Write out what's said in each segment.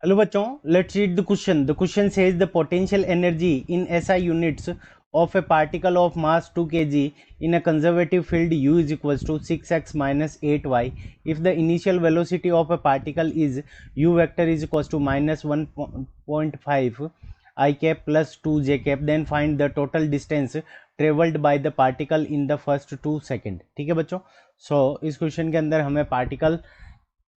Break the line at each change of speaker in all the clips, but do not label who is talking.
Hello bachon, let's read the question. The question says the potential energy in SI units of a particle of mass 2 kg in a conservative field U is equals to 6x minus 8y. If the initial velocity of a particle is U vector is equals to minus 1.5 I cap plus 2 j cap, then find the total distance traveled by the particle in the first 2 second. ठीक है बच्चों. सो इस question के अंदर हमें particle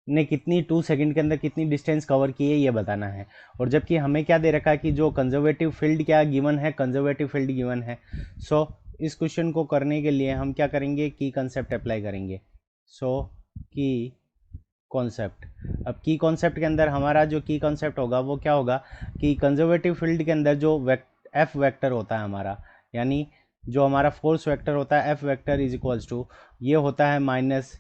ने कितनी 2 second के अंदर कितनी डिस्टेंस कवर की है ये बताना है. और जबकि हमें क्या दे रखा है कि जो कंजर्वेटिव फील्ड क्या गिवन है, कंजर्वेटिव फील्ड गिवन है. सो इस क्वेश्चन को करने के लिए हम क्या करेंगे, की कंसेप्ट अप्लाई करेंगे. सो की कॉन्सेप्ट. अब की कॉन्सेप्ट के अंदर हमारा जो की कॉन्सेप्ट होगा वो क्या होगा कि कंजर्वेटिव फील्ड के अंदर जो एफ वेक्टर होता है हमारा, यानी जो हमारा फोर्स वेक्टर होता है F vector is equals to ये होता है minus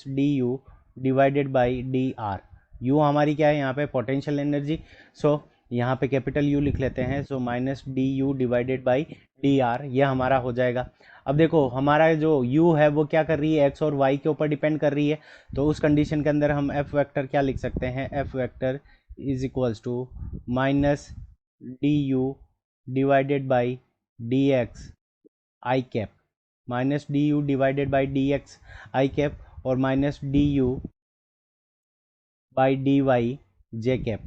D you divided by D R. U हमारी क्या है यहाँ पे पोटेंशियल एनर्जी. सो यहाँ पे कैपिटल यू लिख लेते हैं. So minus D you divided by D are ये हमारा हो जाएगा. अब देखो हमारा जो u है वो क्या कर रही है, x और y के ऊपर डिपेंड कर रही है. तो उस कंडीशन के अंदर हम f वेक्टर क्या लिख सकते हैं, f vector is equals to minus D you divided by d x i cap, minus D you divided by d x i cap और minus D u by d y j cap.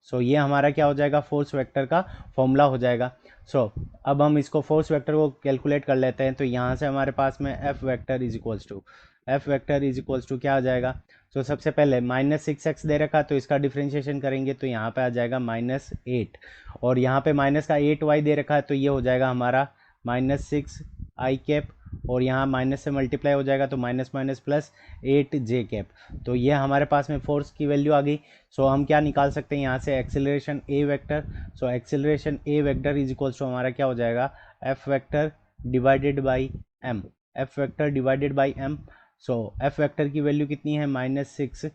So ये हमारा क्या हो जाएगा, force vector का formula हो जाएगा. सो अब हम इसको फोर्स वेक्टर को कैलकुलेट कर लेते हैं. तो यहाँ से हमारे पास में F vector is equals to क्या आ जाएगा. तो सबसे पहले माइनस 6x दे रखा तो इसका डिफ्रेंशिएशन करेंगे तो यहाँ पे आ जाएगा माइनस 8 और यहाँ पे माइनस का 8y दे रखा है तो ये हो जाएगा हमारा माइनस 6 आई कैप और यहाँ माइनस से मल्टीप्लाई हो जाएगा तो minus minus plus 8 J cap. तो ये हमारे पास में फोर्स की वैल्यू आ गई. सो हम क्या निकाल सकते हैं यहाँ से acceleration A vector. So acceleration A vector is equals to हमारा क्या हो जाएगा, F vector divided by M, F vector divided by M. So F vector की वैल्यू कितनी है, minus 6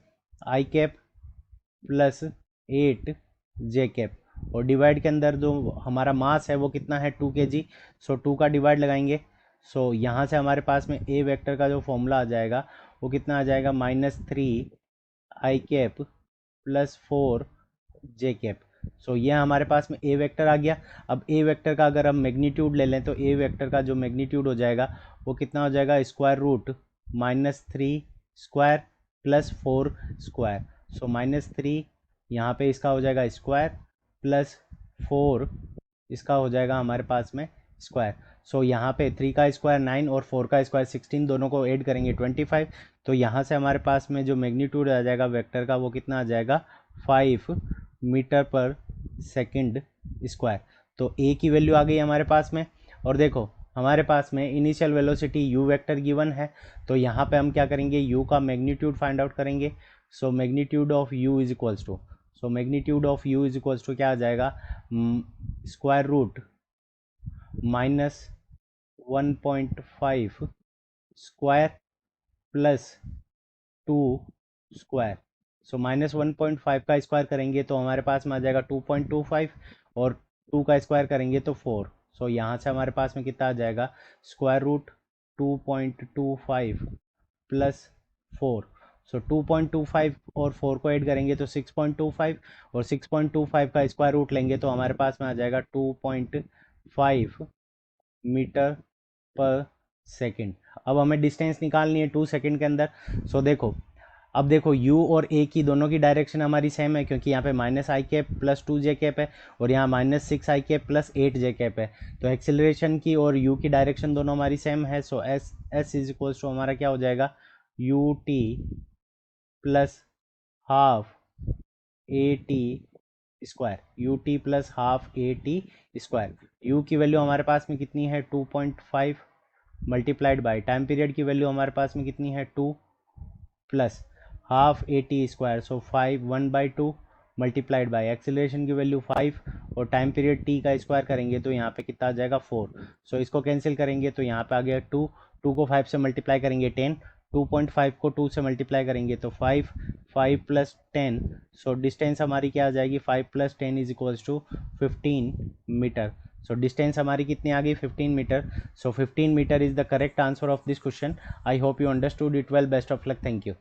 I cap plus 8 J cap और डिवाइड के अंदर जो हमारा मास है वो कितना है 2 kg. सो 2 का डिवाइड लगाएंगे. सो यहाँ से हमारे पास में ए वेक्टर का जो फॉर्मूला आ जाएगा वो कितना आ जाएगा, माइनस 3 आई कैप प्लस 4 जे कैप. सो ये हमारे पास में ए वेक्टर आ गया. अब ए वेक्टर का अगर हम मैग्नीट्यूड ले लें तो ए वेक्टर का जो मैग्नीट्यूड हो जाएगा वो कितना हो जाएगा, square root minus 3 square plus 4 square. So minus 3 यहाँ पे इसका हो जाएगा स्क्वायर प्लस 4 इसका हो जाएगा हमारे पास में स्क्वायर. सो यहाँ पे 3 का स्क्वायर 9 और 4 का स्क्वायर 16, दोनों को ऐड करेंगे 25. तो यहाँ से हमारे पास में जो मैग्नीट्यूड आ जाएगा वेक्टर का वो कितना आ जाएगा, 5 मीटर पर सेकंड स्क्वायर. तो ए की वैल्यू आ गई हमारे पास में. और देखो हमारे पास में initial velocity you vector given है तो यहाँ पे हम क्या करेंगे, यू का मैग्नीट्यूड फाइंड आउट करेंगे. So magnitude of U is equals to, so magnitude of U is equals to क्या आ जाएगा, square root minus 1.5 square plus 2 square. So minus 1.5 का स्क्वायर करेंगे तो हमारे पास में आ जाएगा 2.25 और 2 का स्क्वायर करेंगे तो 4. सो यहाँ से हमारे पास में कितना आ जाएगा, स्क्वायर रूट 2.25 प्लस 4. सो 2.25 और 4 को ऐड करेंगे तो 6.25 और 6.25 का स्क्वायर रूट लेंगे तो हमारे पास में आ जाएगा 2.5 मीटर पर सेकंड. अब हमें डिस्टेंस निकालनी है 2 सेकंड के अंदर. सो देखो अब देखो u और a की दोनों की डायरेक्शन हमारी सेम है क्योंकि यहाँ पे माइनस आई कैप प्लस 2 जे कैप है और यहाँ minus 6 I cap plus 8 J cap है. तो एक्सेलरेशन की और u की डायरेक्शन दोनों हमारी सेम है. सो s इज इक्वल्स टू हमारा क्या हो जाएगा, U T plus half A T square, U T plus half A T square. You की वैल्यू हमारे पास में कितनी है 2.5 मल्टीप्लाइड बाई टाइम पीरियड की वैल्यू हमारे पास में कितनी है 2 plus half A T square. So 5 1/2 multiplied by acceleration की वैल्यू 5 और टाइम पीरियड टी का स्क्वायर करेंगे तो यहाँ पे कितना आ जाएगा 4. सो इसको कैंसिल करेंगे तो यहाँ पे आ गया 2, 2 को 5 से मल्टीप्लाई करेंगे 10, 2.5 को 2 से मल्टीप्लाई करेंगे तो 5, 5 प्लस 10. सो डिस्टेंस हमारी क्या आ जाएगी, 5 plus 10 is equals to 15 metre. So distance हमारी कितनी आ गई, 15 metre. So 15 metre is the correct answer of this question. I hope you understood it well. Best of luck. Thank you.